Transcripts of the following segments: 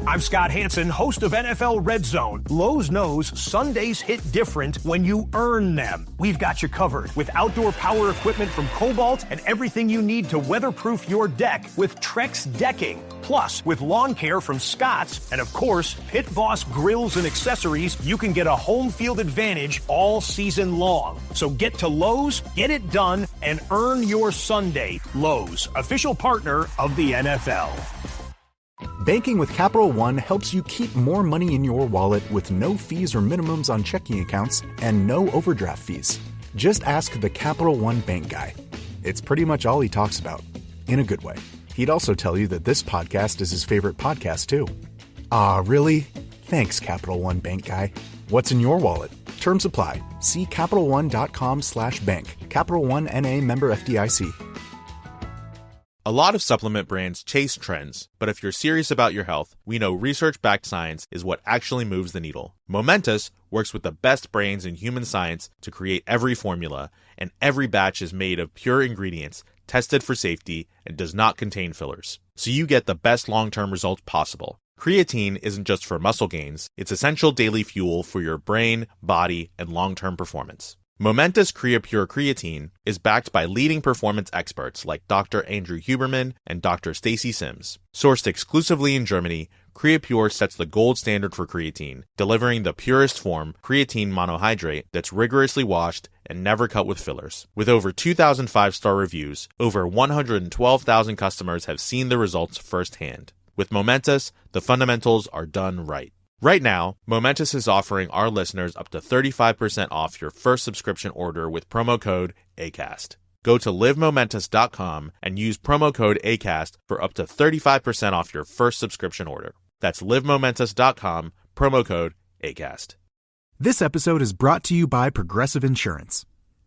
I'm Scott Hansen, host of NFL Red Zone. Lowe's knows Sundays hit different when you earn them. We've got you covered with outdoor power equipment from Cobalt and everything you need to weatherproof your deck with Trex decking. Plus, with lawn care from Scott's and, of course, Pit Boss grills and accessories, you can get a home field advantage all season long. So get to Lowe's, get it done, and earn your Sunday. Lowe's, official partner of the NFL. Banking with Capital One helps you keep more money in your wallet with no fees or minimums on checking accounts and no overdraft fees. Just ask the Capital One bank guy. It's pretty much all he talks about, in a good way. He'd also tell you that this podcast is his favorite podcast, too. Ah, really? Thanks, Capital One bank guy. What's in your wallet? Terms apply. See CapitalOne.com/bank. Capital One N.A. member FDIC. A lot of supplement brands chase trends, but if you're serious about your health, we know research-backed science is what actually moves the needle. Momentous works with the best brains in human science to create every formula, and every batch is made of pure ingredients, tested for safety, and does not contain fillers. So you get the best long-term results possible. Creatine isn't just for muscle gains, it's essential daily fuel for your brain, body, and long-term performance. Momentous CreaPure Creatine is backed by leading performance experts like Dr. Andrew Huberman and Dr. Stacy Sims. Sourced exclusively in Germany, CreaPure sets the gold standard for creatine, delivering the purest form, creatine monohydrate, that's rigorously washed and never cut with fillers. With over 2,000 5-star reviews, over 112,000 customers have seen the results firsthand. With Momentous, the fundamentals are done right. Right now, Momentous is offering our listeners up to 35% off your first subscription order with promo code ACAST. Go to livemomentous.com and use promo code ACAST for up to 35% off your first subscription order. That's livemomentous.com, promo code ACAST. This episode is brought to you by Progressive Insurance.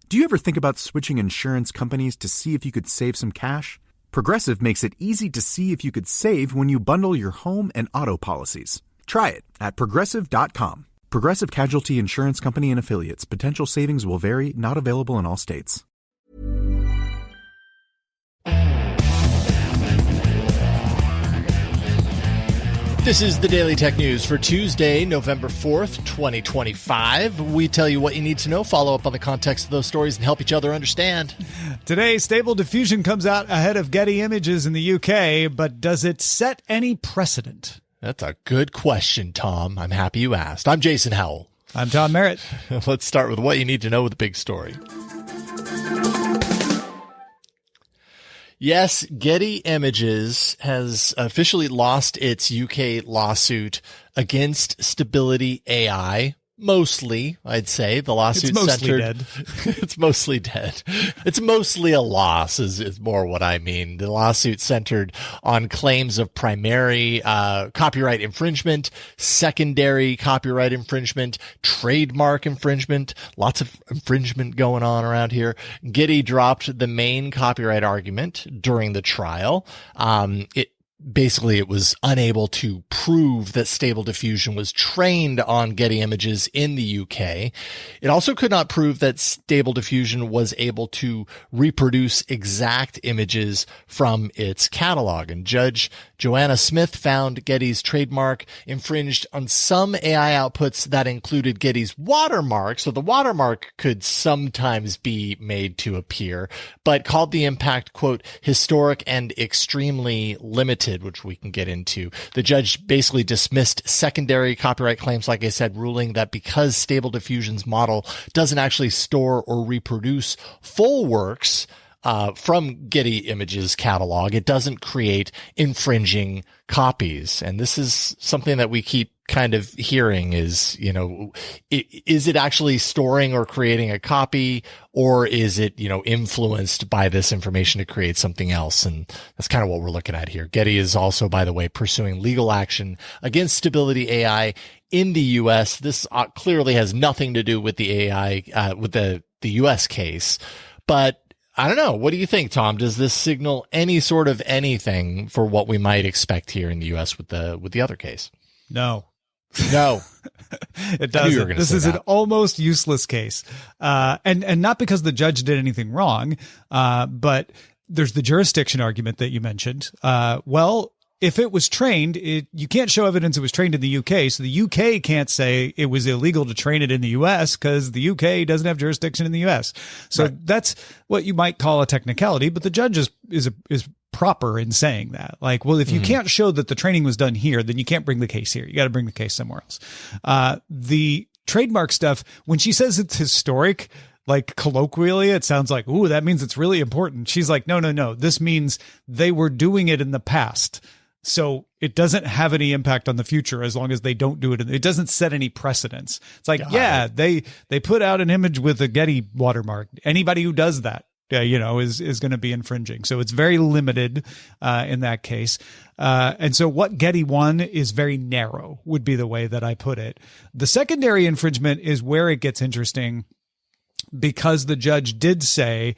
Do you ever think about switching insurance companies to see if you could save some cash? Progressive makes it easy to see if you could save when you bundle your home and auto policies. Try it at Progressive.com. Progressive Casualty Insurance Company and Affiliates. Potential savings will vary. Not available in all states. This is the Daily Tech News for Tuesday, November 4th, 2025. We tell you what you need to know, follow up on the context of those stories, and help each other understand. Today, Stable Diffusion comes out ahead of Getty Images in the UK, but does it set any precedent? That's a good question, Tom. I'm happy you asked. I'm Jason Howell. I'm Tom Merritt. Let's start with what you need to know with the big story. Yes, Getty Images has officially lost its UK lawsuit against Stability AI. Mostly, I'd say. The lawsuit centered. It's mostly dead. It's mostly a loss is more what I mean. The lawsuit centered on claims of primary copyright infringement, secondary copyright infringement, trademark infringement, lots of infringement going on around here. Getty dropped the main copyright argument during the trial. It was unable to prove that Stable Diffusion was trained on Getty Images in the UK. It also could not prove that Stable Diffusion was able to reproduce exact images from its catalog. And Judge Joanna Smith found Getty's trademark infringed on some AI outputs that included Getty's watermark. So the watermark could sometimes be made to appear, but called the impact, quote, historic and extremely limited, which we can get into. The judge basically dismissed secondary copyright claims, like I said, ruling that because Stable Diffusion's model doesn't actually store or reproduce full works from Getty Images catalog, it doesn't create infringing copies. And this is something that we keep kind of hearing is, is it actually storing or creating a copy, or is it, influenced by this information to create something else? And that's kind of what we're looking at here. Getty is also, by the way, pursuing legal action against Stability AI in the U.S. This clearly has nothing to do with the AI, with the U.S. case, but I don't know. What do you think, Tom? Does this signal any sort of anything for what we might expect here in the U.S. with the other case? No. It doesn't. This is an almost useless case. And not because the judge did anything wrong, but there's the jurisdiction argument that you mentioned. if it was trained, you can't show evidence it was trained in the UK. So the UK can't say it was illegal to train it in the US because the UK doesn't have jurisdiction in the US. So that's what you might call a technicality, but the judge is proper in saying that. Like, well, if you can't show that the training was done here, then you can't bring the case here. You got to bring the case somewhere else. The trademark stuff, when she says it's historic, like colloquially, it sounds like, ooh, that means it's really important. She's like, no. This means they were doing it in the past. So it doesn't have any impact on the future as long as they don't do it. It doesn't set any precedents. It's like, they put out an image with a Getty watermark. Anybody who does that, is going to be infringing. So it's very limited in that case. And so what Getty won is very narrow, would be the way that I put it. The secondary infringement is where it gets interesting, because the judge did say,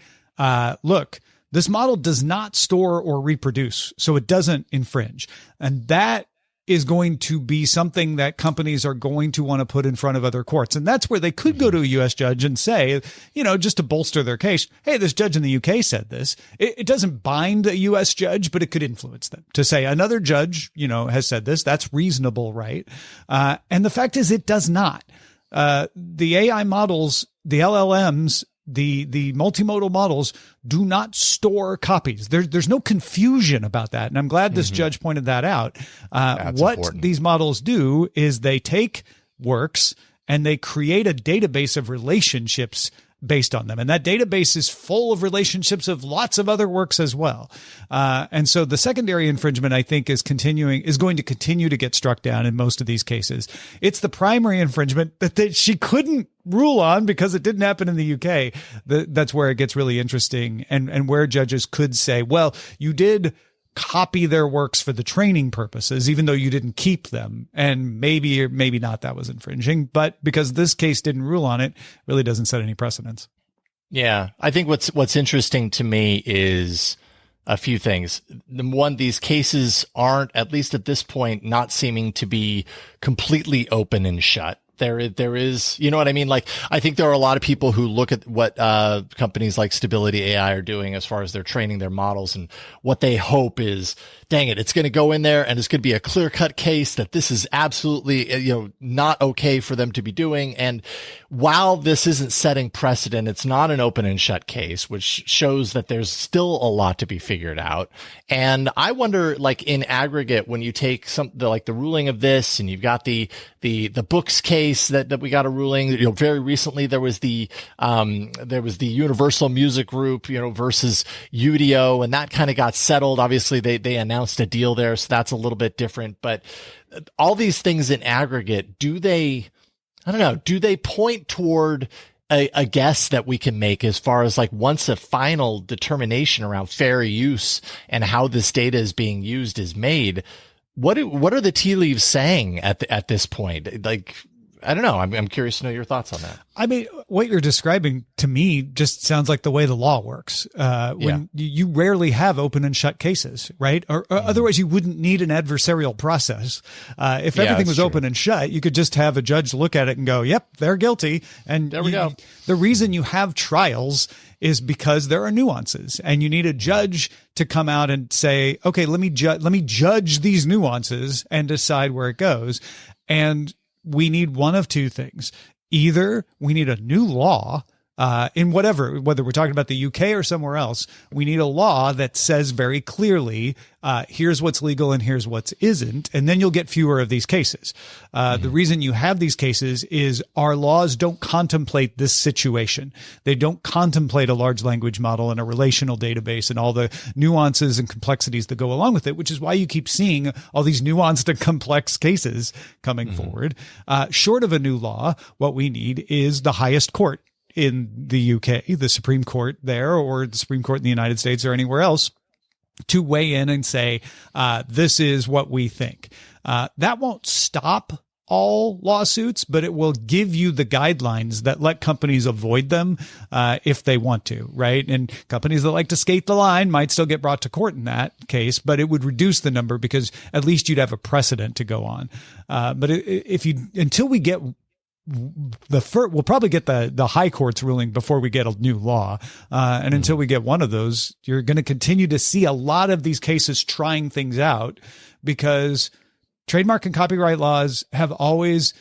look, this model does not store or reproduce, so it doesn't infringe. And that is going to be something that companies are going to want to put in front of other courts. And that's where they could go to a U.S. judge and say, just to bolster their case, hey, this judge in the UK said this. It doesn't bind a U.S. judge, but it could influence them to say another judge, has said this. That's reasonable, right? And the fact is it does not. The AI models, the LLMs, the multimodal models do not store copies. There's no confusion about that. And I'm glad this judge pointed that out. What important. These models do is they take works and they create a database of relationships based on them. And that database is full of relationships of lots of other works as well. And so the secondary infringement, I think, is going to continue to get struck down in most of these cases. It's the primary infringement that she couldn't rule on because it didn't happen in the UK. That's where it gets really interesting, and where judges could say, well, you did copy their works for the training purposes, even though you didn't keep them. And maybe or maybe not that was infringing, but because this case didn't rule on it, really doesn't set any precedents. Yeah. I think what's interesting to me is a few things. One, these cases aren't, at least at this point, not seeming to be completely open and shut. There is, you know what I mean? Like, I think there are a lot of people who look at what, companies like Stability AI are doing as far as they're training their models, and what they hope is, dang it, it's going to go in there and it's going to be a clear cut case that this is absolutely, not okay for them to be doing. And while this isn't setting precedent, it's not an open and shut case, which shows that there's still a lot to be figured out. And I wonder, like, in aggregate, when you take the ruling of this, and you've got the books case that we got a ruling, very recently there was the Universal Music Group, versus Udio, and that kind of got settled. Obviously they announced a deal there, so that's a little bit different. But all these things in aggregate, do they point toward a guess that we can make as far as, like, once a final determination around fair use and how this data is being used is made, what are the tea leaves saying at this point? Like, I don't know. I'm curious to know your thoughts on that. I mean, what you're describing to me just sounds like the way the law works. When you rarely have open and shut cases, right? Or otherwise you wouldn't need an adversarial process. If everything was open and shut, you could just have a judge look at it and go, yep, they're guilty. And there we go. The reason you have trials is because there are nuances, and you need a judge to come out and say, okay, let me judge these nuances and decide where it goes. And we need one of two things. Either we need a new law in whether we're talking about the UK or somewhere else, we need a law that says very clearly, here's what's legal and here's what isn't. And then you'll get fewer of these cases. The reason you have these cases is our laws don't contemplate this situation. They don't contemplate a large language model and a relational database and all the nuances and complexities that go along with it, which is why you keep seeing all these nuanced and complex cases coming forward. Short of a new law, what we need is the highest court in the UK, the Supreme Court there, or the Supreme Court in the United States or anywhere else, to weigh in and say, this is what we think. That won't stop all lawsuits, but it will give you the guidelines that let companies avoid them if they want to, right? And companies that like to skate the line might still get brought to court in that case, but it would reduce the number because at least you'd have a precedent to go on. But until we get we'll probably get the high court's ruling before we get a new law. And until we get one of those, you're going to continue to see a lot of these cases trying things out, because trademark and copyright laws have always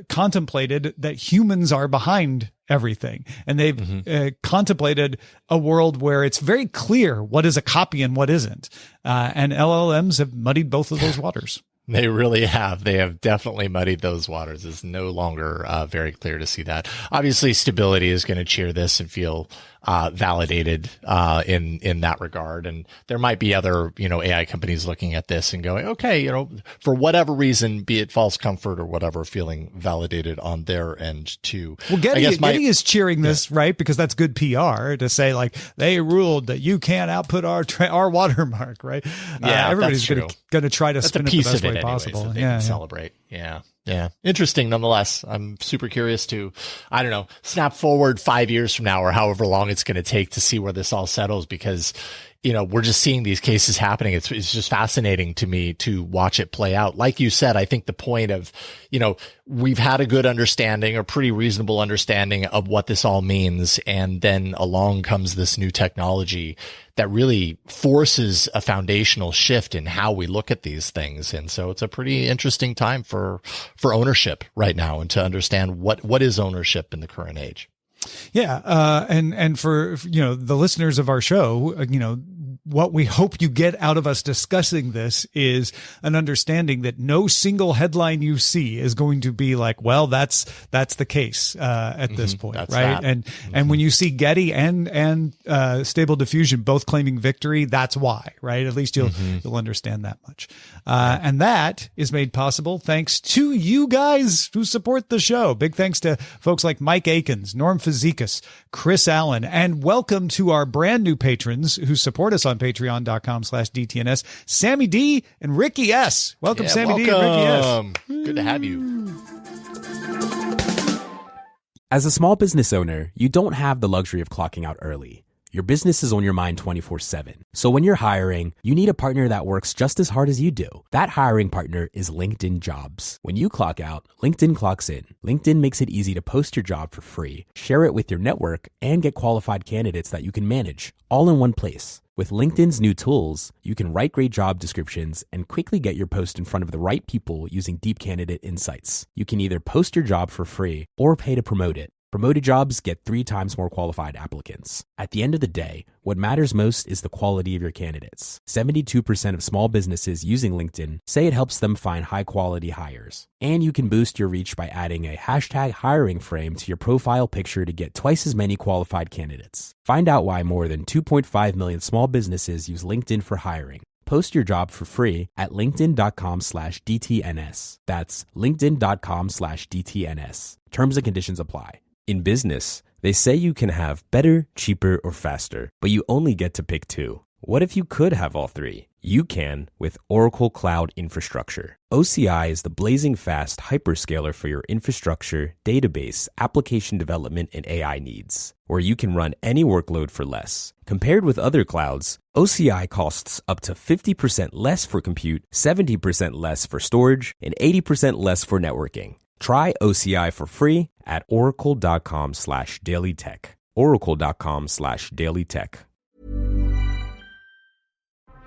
contemplated that humans are behind everything. And they've contemplated a world where it's very clear what is a copy and what isn't. And LLMs have muddied both of those waters. They really have. They have definitely muddied those waters. It's no longer very clear to see that. Obviously, Stability is going to cheer this and feel validated in that regard. And there might be other, AI companies looking at this and going, okay, for whatever reason, be it false comfort or whatever, feeling validated on their end too. Well, Getty is cheering this, right? Because that's good PR to say, like, they ruled that you can't output our watermark, right? Yeah, everybody's going to try to spin it the best way possible. So they can celebrate. Yeah. Yeah. Interesting nonetheless. I'm super curious to, I don't know, snap forward 5 years from now or however long it's going to take to see where this all settles, because, we're just seeing these cases happening. It's just fascinating to me to watch it play out. Like you said, I think the point of, we've had a good understanding or pretty reasonable understanding of what this all means. And then along comes this new technology that really forces a foundational shift in how we look at these things. And so it's a pretty interesting time for ownership right now, and to understand what is ownership in the current age. Yeah. And for, the listeners of our show, what we hope you get out of us discussing this is an understanding that no single headline you see is going to be like, well, that's the case, at this point. That's right. That. And when you see Getty and Stable Diffusion both claiming victory, that's why, right? At least you'll understand that much. And that is made possible thanks to you guys who support the show. Big thanks to folks like Mike Akins, Norm Fazekas, Chris Allen, and welcome to our brand new patrons who support us on patreon.com/DTNS, Sammy D and Ricky S. Welcome, Sammy D and Ricky S. Good to have you. As a small business owner, you don't have the luxury of clocking out early. Your business is on your mind 24/7. So when you're hiring, you need a partner that works just as hard as you do. That hiring partner is LinkedIn Jobs. When you clock out, LinkedIn clocks in. LinkedIn makes it easy to post your job for free, share it with your network, and get qualified candidates that you can manage, all in one place. With LinkedIn's new tools, you can write great job descriptions and quickly get your post in front of the right people using deep candidate insights. You can either post your job for free or pay to promote it. Promoted jobs get 3 times more qualified applicants. At the end of the day, what matters most is the quality of your candidates. 72% of small businesses using LinkedIn say it helps them find high-quality hires. And you can boost your reach by adding a hashtag hiring frame to your profile picture to get twice as many qualified candidates. Find out why more than 2.5 million small businesses use LinkedIn for hiring. Post your job for free at linkedin.com/DTNS. That's linkedin.com/DTNS. Terms and conditions apply. In business, they say you can have better, cheaper, or faster, but you only get to pick 2. What if you could have all 3? You can with Oracle Cloud Infrastructure. OCI is the blazing fast hyperscaler for your infrastructure, database, application development, and AI needs, where you can run any workload for less. Compared with other clouds, OCI costs up to 50% less for compute, 70% less for storage, and 80% less for networking. Try OCI for free at oracle.com/dailytech. Oracle.com/dailytech.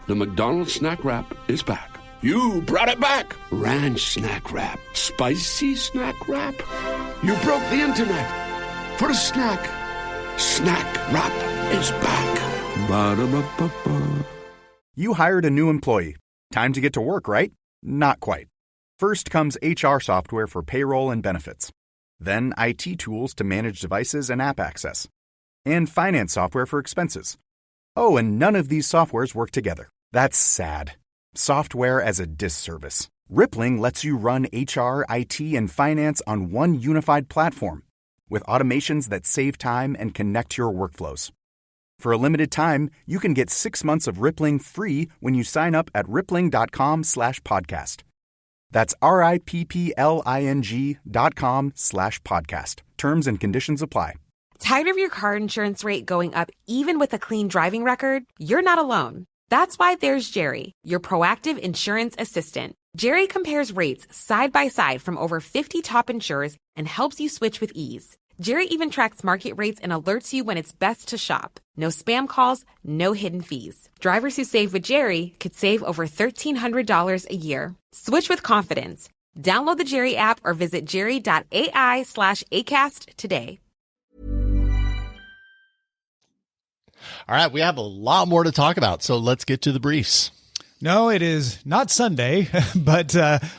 The McDonald's snack wrap is back. You brought it back. Ranch snack wrap. Spicy snack wrap. You broke the internet for a snack. Snack wrap is back. Ba-da-ba-ba-ba. You hired a new employee. Time to get to work, right? Not quite. First comes HR software for payroll and benefits. Then IT tools to manage devices and app access. And finance software for expenses. Oh, and none of these softwares work together. That's sad. Software as a disservice. Rippling lets you run HR, IT, and finance on one unified platform with automations that save time and connect your workflows. For a limited time, you can get 6 months of Rippling free when you sign up at rippling.com/podcast. That's RIPPLING.com/podcast. Terms and conditions apply. Tired of your car insurance rate going up even with a clean driving record? You're not alone. That's why there's Jerry, your proactive insurance assistant. Jerry compares rates side by side from over 50 top insurers and helps you switch with ease. Jerry even tracks market rates and alerts you when it's best to shop. No spam calls, no hidden fees. Drivers who save with Jerry could save over $1,300 a year. Switch with confidence. Download the Jerry app or visit jerry.ai/ACAST today. All right, we have a lot more to talk about, so let's get to the briefs. No, it is not Sunday, but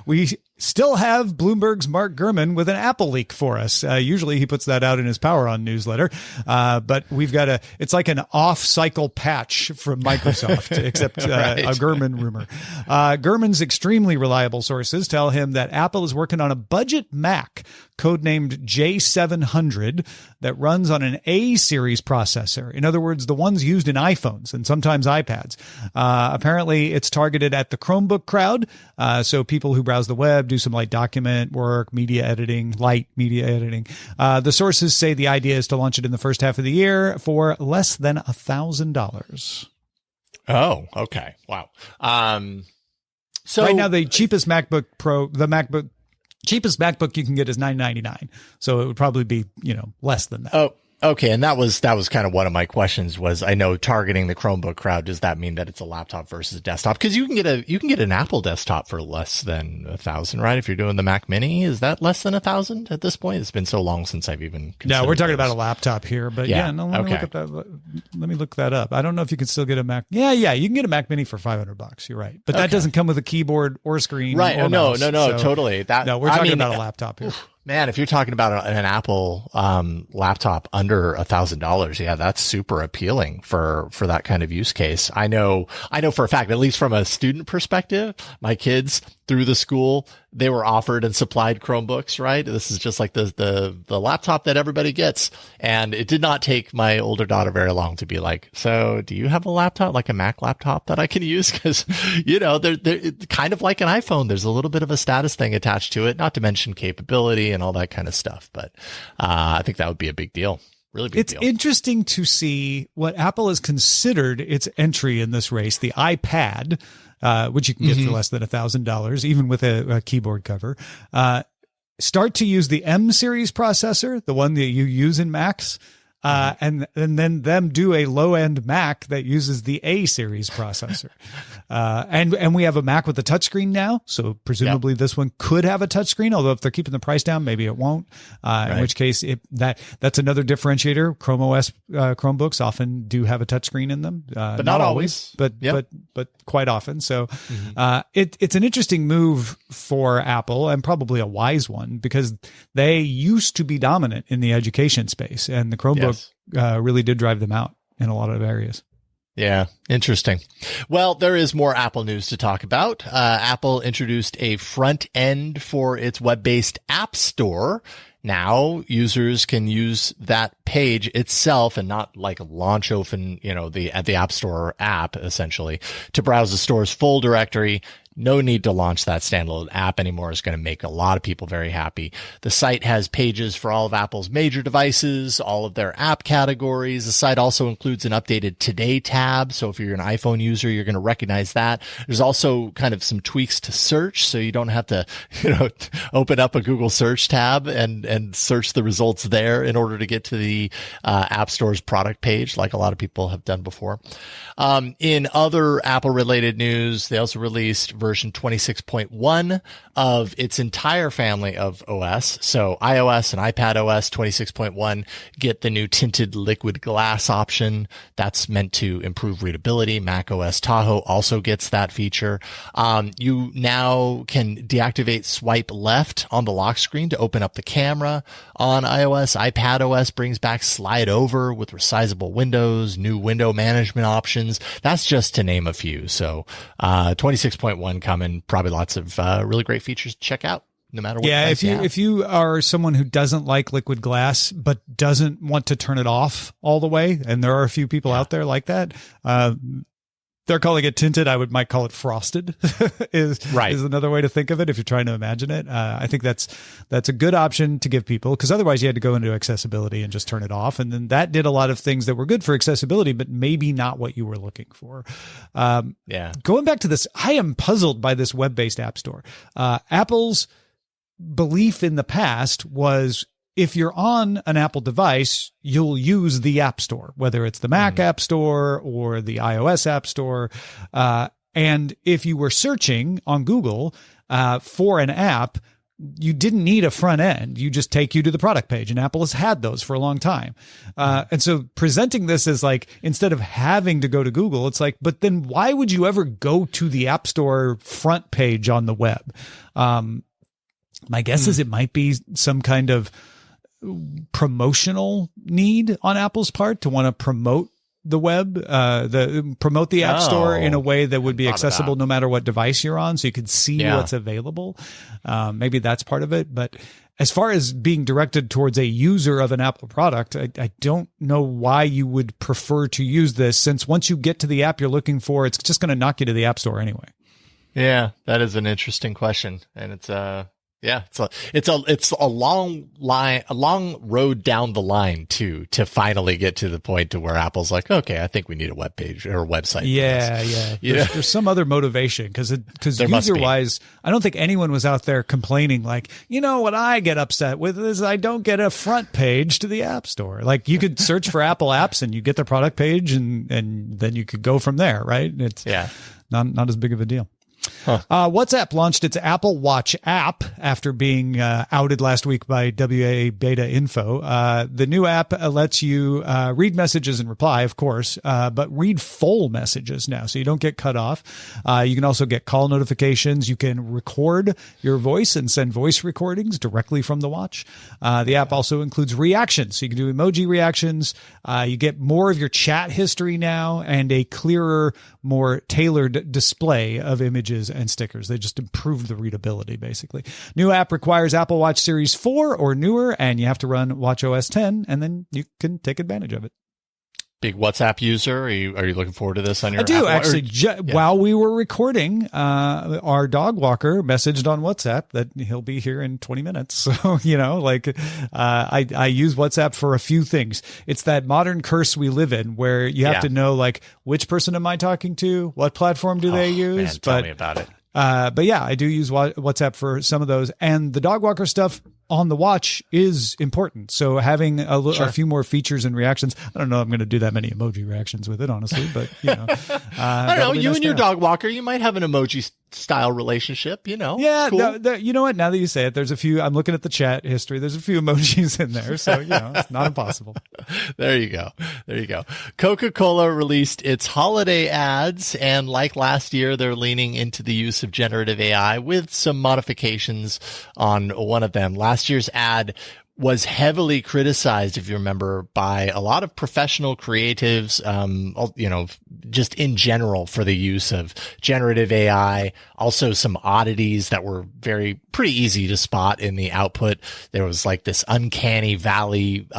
we still have Bloomberg's Mark Gurman with an Apple leak for us. Usually he puts that out in his Power On newsletter, but we've got it's like an off-cycle patch from Microsoft, except right. a Gurman rumor. Gurman's extremely reliable sources tell him that Apple is working on a budget Mac codenamed J700 that runs on an A-series processor. In other words, the ones used in iPhones and sometimes iPads. Apparently, it's targeted at the Chromebook crowd, so people who browse the web, do some light document work, light media editing. The sources say the idea is to launch it in the first half of the year for less than $1,000. Oh, okay. Wow. So right now, the cheapest MacBook Pro, cheapest MacBook you can get is $999. So it would probably be, less than that. Oh, okay. And that was kind of one of my questions was, I know targeting the Chromebook crowd, does that mean that it's a laptop versus a desktop? Because you can get an Apple desktop for less than $1,000, right? If you're doing the Mac Mini, is that less than $1,000 at this point? It's been so long since I've even considered. No, we're talking about a laptop here, but let me look that up. I don't know if you can still get a Mac. Yeah, you can get a Mac Mini for $500. You're right, but that doesn't come with a keyboard or screen. Right? Or mouse, no, totally. We're talking about a laptop here. Man, if you're talking about an Apple laptop under $1,000, yeah, that's super appealing for that kind of use case. I know for a fact, at least from a student perspective, my kids through the school, they were offered and supplied Chromebooks, right? This is just like the laptop that everybody gets. And it did not take my older daughter very long to be like, so do you have a laptop, like a Mac laptop that I can use? Cause they're kind of like an iPhone. There's a little bit of a status thing attached to it, not to mention capability and all that kind of stuff. But, I think that would be a big deal. Really big deal. It's interesting to see what Apple has considered its entry in this race, the iPad, which you can get for less than $1,000, even with a keyboard cover, start to use the M series processor, the one that you use in Macs, and then them do a low end Mac that uses the A series processor. And we have a Mac with a touchscreen now. So presumably this one could have a touchscreen, although if they're keeping the price down, maybe it won't. In which case that's another differentiator. Chrome OS, Chromebooks often do have a touchscreen in them. But not always, but quite often. So, it's an interesting move for Apple and probably a wise one because they used to be dominant in the education space and the Chromebook really did drive them out in a lot of areas. Yeah, interesting. Well, there is more Apple news to talk about. Apple introduced a front end for its web-based app store. Now users can use that page itself and not like launch open, the App Store app essentially to browse the store's full directory. No need to launch that standalone app anymore. Is going to make a lot of people very happy. The site has pages for all of Apple's major devices, all of their app categories. The site also includes an updated Today tab. So if you're an iPhone user, you're going to recognize that. There's also kind of some tweaks to search. So you don't have to, open up a Google search tab and search the results there in order to get to the App Store's product page, like a lot of people have done before. In other Apple related news, they also released version 26.1 of its entire family of OS. So iOS and iPad OS 26.1 get the new tinted liquid glass option. That's meant to improve readability. Mac OS Tahoe also gets that feature. You now can deactivate swipe left on the lock screen to open up the camera on iOS. iPad OS brings back slide over with resizable windows, new window management options. That's just to name a few. So 26.1 coming, probably lots of really great features to check out. No matter what. Yeah, if you are someone who doesn't like liquid glass but doesn't want to turn it off all the way, and there are a few people out there like that, They're calling it tinted. I might call it frosted is another way to think of it if you're trying to imagine it. I think that's a good option to give people, because otherwise you had to go into accessibility and just turn it off. And then that did a lot of things that were good for accessibility, but maybe not what you were looking for. Going back to this, I am puzzled by this web-based app store. Apple's belief in the past was, if you're on an Apple device, you'll use the App Store, whether it's the Mac App Store or the iOS App Store. And if you were searching on Google for an app, you didn't need a front end. You just take you to the product page, and Apple has had those for a long time. And so presenting this as like, instead of having to go to Google, it's like, but then why would you ever go to the App Store front page on the web? My guess is it might be some kind of promotional need on Apple's part to want to promote the web, promote the App Store in a way that would be accessible no matter what device you're on, so you could see what's available. Maybe that's part of it. But as far as being directed towards a user of an Apple product, I don't know why you would prefer to use this, since once you get to the app you're looking for, it's just going to knock you to the App Store anyway. Yeah, that is an interesting question. And it's a long road down the line to finally get to the point to where Apple's like, okay, I think we need a web page or a website. Yeah. There's some other motivation, because user wise, I don't think anyone was out there complaining like, what I get upset with is I don't get a front page to the App Store. Like, you could search for Apple apps and you get the product page, and then you could go from there, right? It's not as big of a deal. WhatsApp launched its Apple Watch app after being outed last week by WA Beta Info. The new app lets you read messages and reply, of course, but read full messages now, so you don't get cut off. You can also get call notifications. You can record your voice and send voice recordings directly from the watch. The app also includes reactions, so you can do emoji reactions. You get more of your chat history now, and a clearer, more tailored display of images and stickers. They just improved the readability, basically. New app requires Apple Watch Series 4 or newer, and you have to run watchOS 10, and then you can take advantage of it. Big WhatsApp user. Are you looking forward to this on your? I do, actually. While we were recording, our dog walker messaged on WhatsApp that he'll be here in 20 minutes. So, I use WhatsApp for a few things. It's that modern curse we live in where you have to know, like, which person am I talking to? What platform do they use? Man, tell me about it. But yeah, I do use WhatsApp for some of those, and the dog walker stuff on the watch is important. So having a few more features and reactions. I don't know if I'm going to do that many emoji reactions with it, honestly, but I don't know. You and your dog walker, you might have an emoji style relationship, Yeah. Cool. You know what? Now that you say it, there's a few, I'm looking at the chat history. There's a few emojis in there. So, it's not impossible. There you go. Coca-Cola released its holiday ads, and like last year, they're leaning into the use of generative AI with some modifications on one of them. Last year's ad was heavily criticized, if you remember, by a lot of professional creatives, just in general, for the use of generative AI. Also some oddities that were pretty easy to spot in the output. There was like this uncanny valley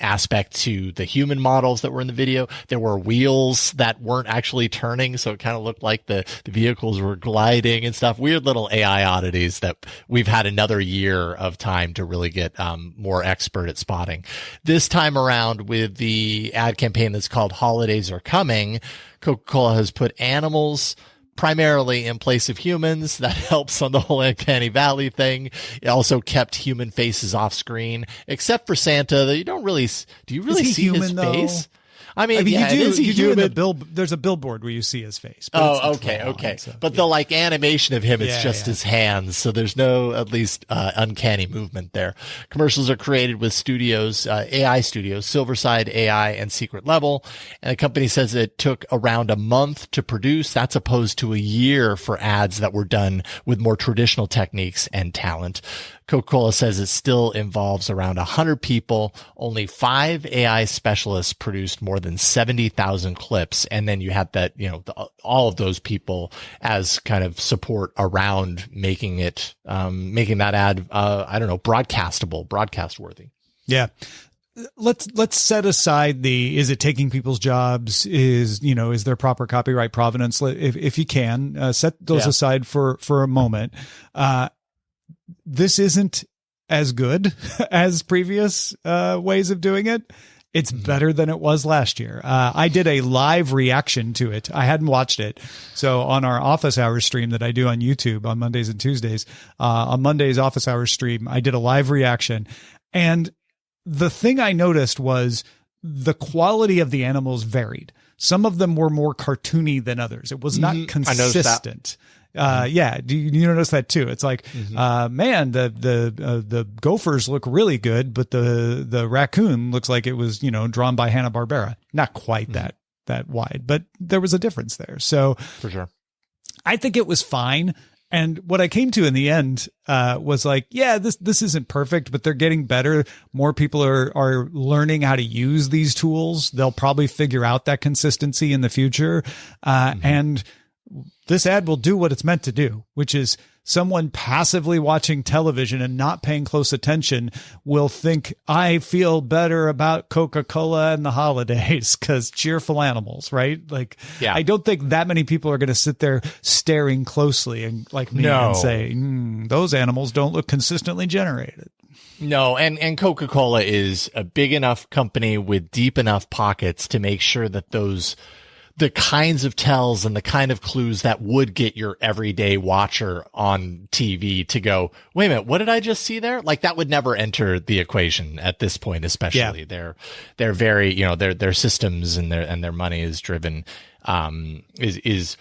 aspect to the human models that were in the video. There were wheels that weren't actually turning, so it kind of looked like the vehicles were gliding and stuff. Weird little AI oddities that we've had another year of time to really get more expert at spotting. This time around, with the ad campaign that's called Holidays Are Coming, Coca-Cola has put animals primarily in place of humans. That helps on the whole uncanny valley thing. It also kept human faces off screen, except for Santa. That do you really see his face? I mean, you do in the there's a billboard where you see his face. Okay. So, but the animation of him, it's just his hands. So there's no, at least, uncanny movement there. Commercials are created with AI studios, Silverside AI and Secret Level. And the company says it took around a month to produce. That's opposed to a year for ads that were done with more traditional techniques and talent. Coca-Cola says it still involves around 100 people. Only 5 AI specialists produced more than 70,000 clips. And then you have that, all of those people as kind of support around making that ad, broadcast worthy. Yeah. let's set aside the, is it taking people's jobs? Is there proper copyright provenance? If you can, set those aside for a moment. This isn't as good as previous ways of doing it. It's better than it was last year. I did a live reaction to it. I hadn't watched it. So on our office hours stream that I do on YouTube on Mondays and Tuesdays, on Monday's office hours stream, I did a live reaction. And the thing I noticed was the quality of the animals varied. Some of them were more cartoony than others. It was not consistent. Yeah. Do you notice that too? It's like, man, the gophers look really good, but the raccoon looks like it was, drawn by Hanna-Barbera. Not quite that wide, but there was a difference there. So for sure, I think it was fine. And what I came to in the end, was like, yeah, this isn't perfect, but they're getting better. More people are learning how to use these tools. They'll probably figure out that consistency in the future. And this ad will do what it's meant to do, which is someone passively watching television and not paying close attention will think, I feel better about Coca-Cola and the holidays because cheerful animals, right? Like, I don't think that many people are going to sit there staring closely and like me and say, those animals don't look consistently generated. No, and Coca-Cola is a big enough company with deep enough pockets to make sure that the kinds of tells and the kind of clues that would get your everyday watcher on TV to go, wait a minute, what did I just see there? Like that would never enter the equation at this point, especially. Yeah. They're very, their systems and their money is driven, is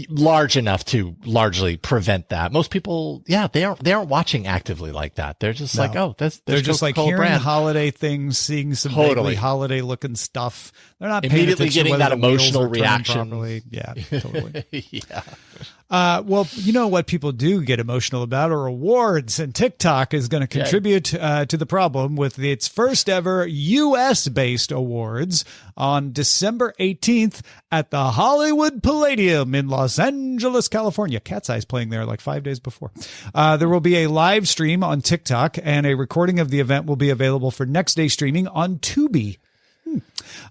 large enough to largely prevent that. Most people, they aren't watching actively like that. They're just like, oh, they're just like hearing brand. Holiday things, seeing some vaguely holiday looking stuff. They're not immediately getting that emotional reaction. Properly. Yeah, totally. Yeah. Well, you know what people do get emotional about are awards, and TikTok is going to contribute to the problem with its first ever U.S.-based awards on December 18th at the Hollywood Palladium in Los Angeles, California. Cat's Eye's playing there like 5 days before. There will be a live stream on TikTok, and a recording of the event will be available for next day streaming on Tubi.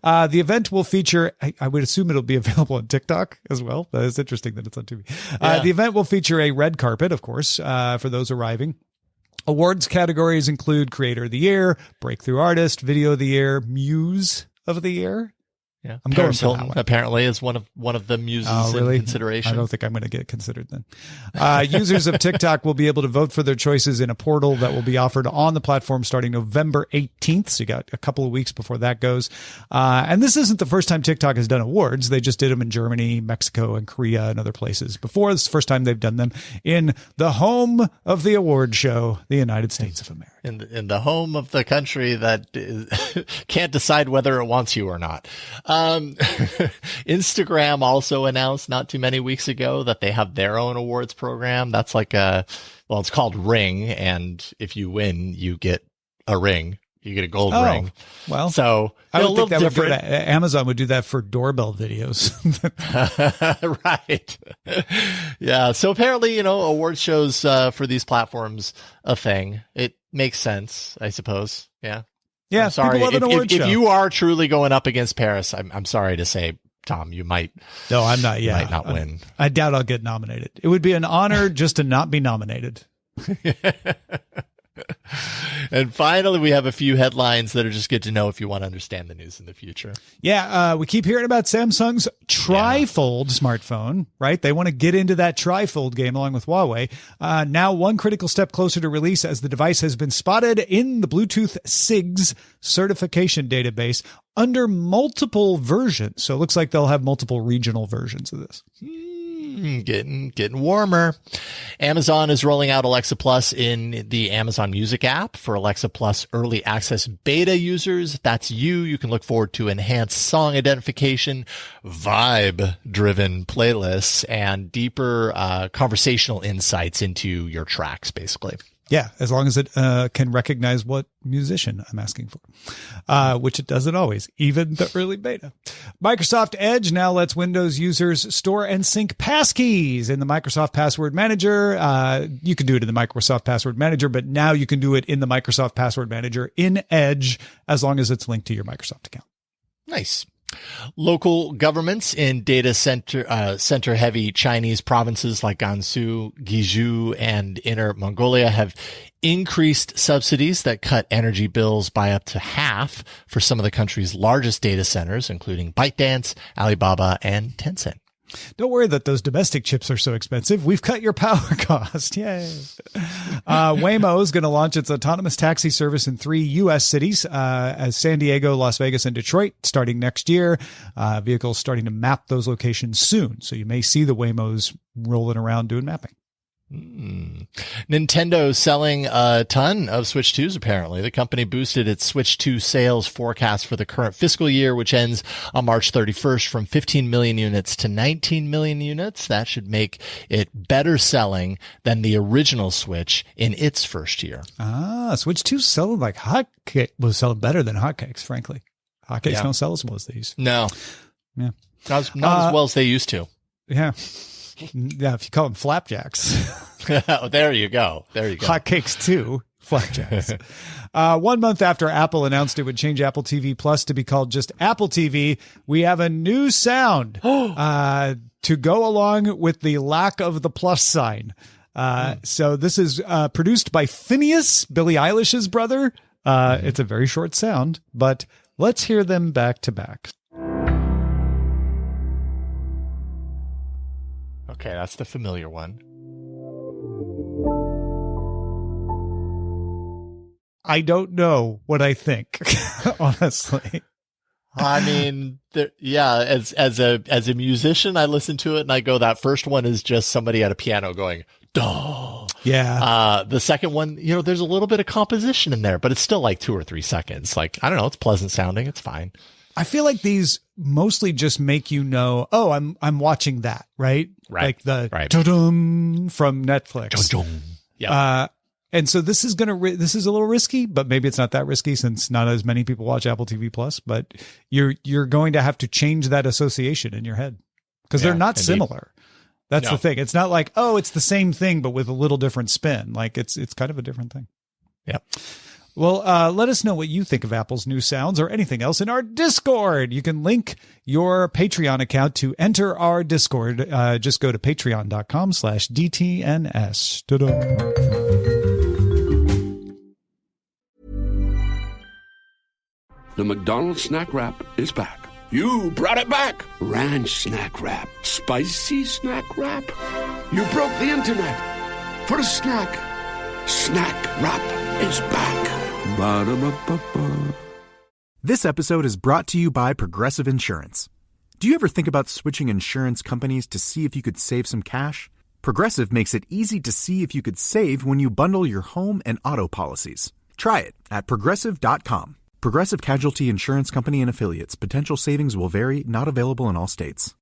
The event will feature, I would assume it'll be available on TikTok as well. It's interesting that it's on Tubi. The event will feature a red carpet, of course, for those arriving. Awards categories include Creator of the Year, Breakthrough Artist, Video of the Year, Muse of the Year. Yeah, I'm Paris going for Hilton apparently is one of the muses in consideration. I don't think I'm going to get considered then. Users of TikTok will be able to vote for their choices in a portal that will be offered on the platform starting November 18th. So you got a couple of weeks before that goes. And this isn't the first time TikTok has done awards. They just did them in Germany, Mexico, and Korea and other places before. This is the first time they've done them in the home of the award show, the United States of America. In the home of the country that can't decide whether it wants you or not. Instagram also announced not too many weeks ago that they have their own awards program. That's like it's called Ring. And if you win, you get a ring. You get a gold ring. Well, so I would think that different. Amazon would do that for doorbell videos. Right. Yeah. So apparently, award shows, for these platforms, a thing. It makes sense, I suppose. Yeah. Yeah. I'm sorry. If you are truly going up against Paris, I'm sorry to say, Tom, you might. No, I'm not. Yeah. Might not win. I doubt I'll get nominated. It would be an honor just to not be nominated. And finally, we have a few headlines that are just good to know if you want to understand the news in the future. Yeah, we keep hearing about Samsung's trifold smartphone, right? They want to get into that trifold game along with Huawei. Now one critical step closer to release as the device has been spotted in the Bluetooth SIGs certification database under multiple versions. So it looks like they'll have multiple regional versions of this. Getting warmer. Amazon is rolling out Alexa Plus in the Amazon Music app for Alexa Plus early access beta users. If that's you. You can look forward to enhanced song identification, vibe-driven playlists, and deeper conversational insights into your tracks, basically. Yeah, as long as it can recognize what musician I'm asking for, which it doesn't always, even the early beta. Microsoft Edge now lets Windows users store and sync passkeys in the Microsoft Password Manager. You can do it in the Microsoft Password Manager, but now you can do it in the Microsoft Password Manager in Edge as long as it's linked to your Microsoft account. Nice. Local governments in data center heavy Chinese provinces like Gansu, Guizhou, and Inner Mongolia have increased subsidies that cut energy bills by up to half for some of the country's largest data centers, including ByteDance, Alibaba, and Tencent. Don't worry that those domestic chips are so expensive. We've cut your power cost. Yay. Waymo is going to launch its autonomous taxi service in 3 U.S. cities, as San Diego, Las Vegas, and Detroit starting next year. Vehicles starting to map those locations soon. So you may see the Waymos rolling around doing mapping. Nintendo selling a ton of Switch 2s, apparently. The company boosted its Switch 2 sales forecast for the current fiscal year, which ends on March 31st, from 15 million units to 19 million units. That should make it better selling than the original Switch in its first year. Switch 2 selling like hotcakes, was selling better than hotcakes, frankly. Hotcakes don't sell as well as they used. No. Yeah. Not as well as they used to. Yeah. Yeah, if you call them flapjacks. Oh, there you go. Hotcakes too. Flapjacks. 1 month after Apple announced it would change Apple TV Plus to be called just Apple TV, we have a new sound to go along with the lack of the plus sign. So this is produced by Phineas, Billie Eilish's brother. It's a very short sound, but let's hear them back to back. Okay, that's the familiar one. I don't know what I think, honestly. I mean, as a musician, I listen to it and I go, that first one is just somebody at a piano going, duh. Yeah. The second one, there's a little bit of composition in there, but it's still like 2 or 3 seconds. Like, I don't know, it's pleasant sounding. It's fine. I feel like these mostly just make you know, oh, I'm watching that, right? Like the dum from Netflix. Yeah. And so this is a little risky, but maybe it's not that risky since not as many people watch Apple TV Plus, but you're going to have to change that association in your head because they're not similar. That's the thing. It's not like, oh, it's the same thing, but with a little different spin. Like it's kind of a different thing. Yeah. Well, let us know what you think of Apple's new sounds or anything else in our Discord. You can link your Patreon account to enter our Discord. Just go to patreon.com/DTNS. Ta-da. The McDonald's Snack Wrap is back. You brought it back. Ranch Snack Wrap. Spicy Snack Wrap. You broke the internet. For a snack. Snack Wrap is back. Ba-da-ba-ba-ba. This episode is brought to you by Progressive Insurance. Do you ever think about switching insurance companies to see if you could save some cash? Progressive makes it easy to see if you could save when you bundle your home and auto policies. Try it at Progressive.com. Progressive Casualty Insurance Company and Affiliates. Potential savings will vary. Not available in all states.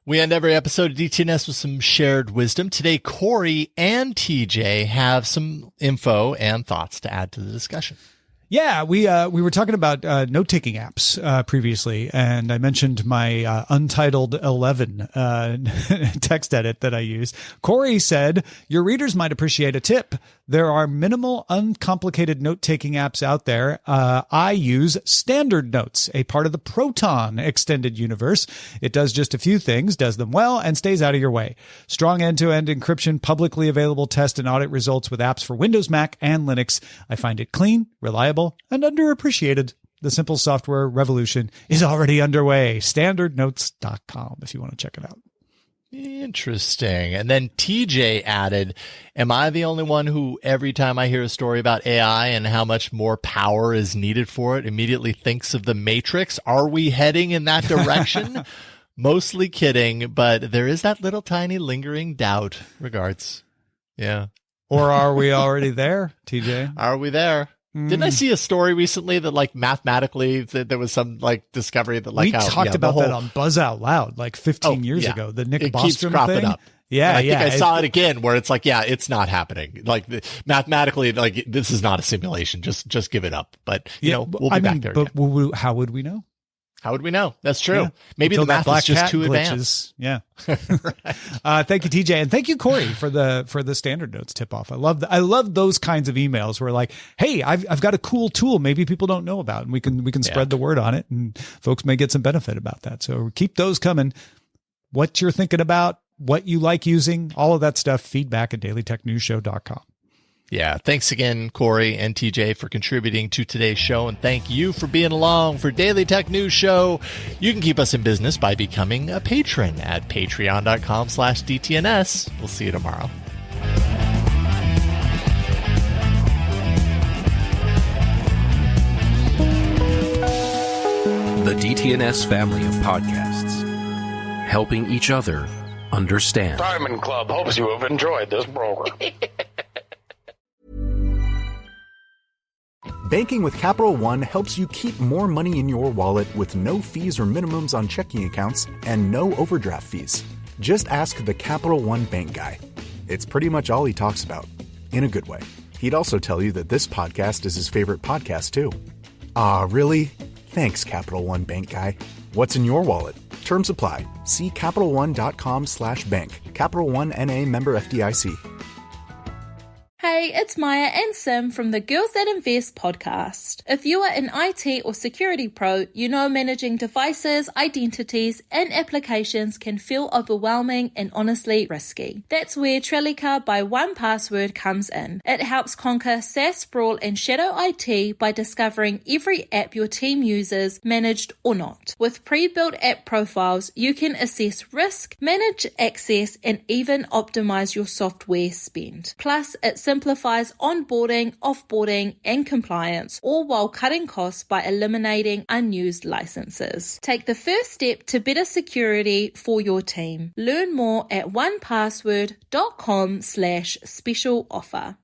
We end every episode of DTNS with some shared wisdom. Today, Corey and TJ have some info and thoughts to add to the discussion. Yeah, we were talking about note-taking apps previously, and I mentioned my Untitled 11 text edit that I use. Corey said, your readers might appreciate a tip. There are minimal, uncomplicated note-taking apps out there. I use Standard Notes, a part of the Proton extended universe. It does just a few things, does them well, and stays out of your way. Strong end-to-end encryption, publicly available test and audit results with apps for Windows, Mac, and Linux. I find it clean, reliable, and underappreciated. The simple software revolution is already underway. StandardNotes.com if you want to check it out. Interesting. And then TJ added, am I the only one who every time I hear a story about AI and how much more power is needed for it immediately thinks of the Matrix? Are we heading in that direction? Mostly kidding, but there is that little tiny lingering doubt. Regards. Yeah. Or are we already there, TJ? Are we there? Didn't I see a story recently that like mathematically there was some like discovery that like we talked about that on Buzz Out Loud like 15 years ago. The Nick Bostrom thing. Up. Yeah, and I think I saw it again where it's like, yeah, it's not happening. Like mathematically, like this is not a simulation. Just give it up. But you know, we'll be back there. But how would we know? How would we know? That's true. Yeah. Maybe Until the math is just too glitches. advanced. Yeah. Thank you, TJ, and thank you, Corey, for the standard notes tip off. I love those kinds of emails where like, hey, I've got a cool tool maybe people don't know about, and we can spread the word on it, and folks may get some benefit about that. So keep those coming. What you're thinking about, what you like using, all of that stuff. Feedback at dailytechnewsshow.com. Yeah. Thanks again, Corey and TJ, for contributing to today's show. And thank you for being along for Daily Tech News Show. You can keep us in business by becoming a patron at patreon.com/DTNS. We'll see you tomorrow. The DTNS family of podcasts, helping each other understand. Diamond Club hopes you have enjoyed this program. Banking with Capital One helps you keep more money in your wallet with no fees or minimums on checking accounts and no overdraft fees. Just ask the Capital One bank guy. It's pretty much all he talks about, in a good way. He'd also tell you that this podcast is his favorite podcast, too. Ah, really? Thanks, Capital One bank guy. What's in your wallet? Terms apply. See CapitalOne.com/bank. Capital One N.A. member FDIC. Hey, it's Maya and Sim from the Girls That Invest podcast. If you are an IT or security pro, you know managing devices, identities, and applications can feel overwhelming and honestly risky. That's where Trellica by 1Password comes in. It helps conquer SaaS sprawl and shadow IT by discovering every app your team uses, managed or not. With pre-built app profiles, you can assess risk, manage access, and even optimize your software spend. Plus, it simplifies onboarding, offboarding, and compliance, all while cutting costs by eliminating unused licenses. Take the first step to better security for your team. Learn more at onepassword.com/special offer.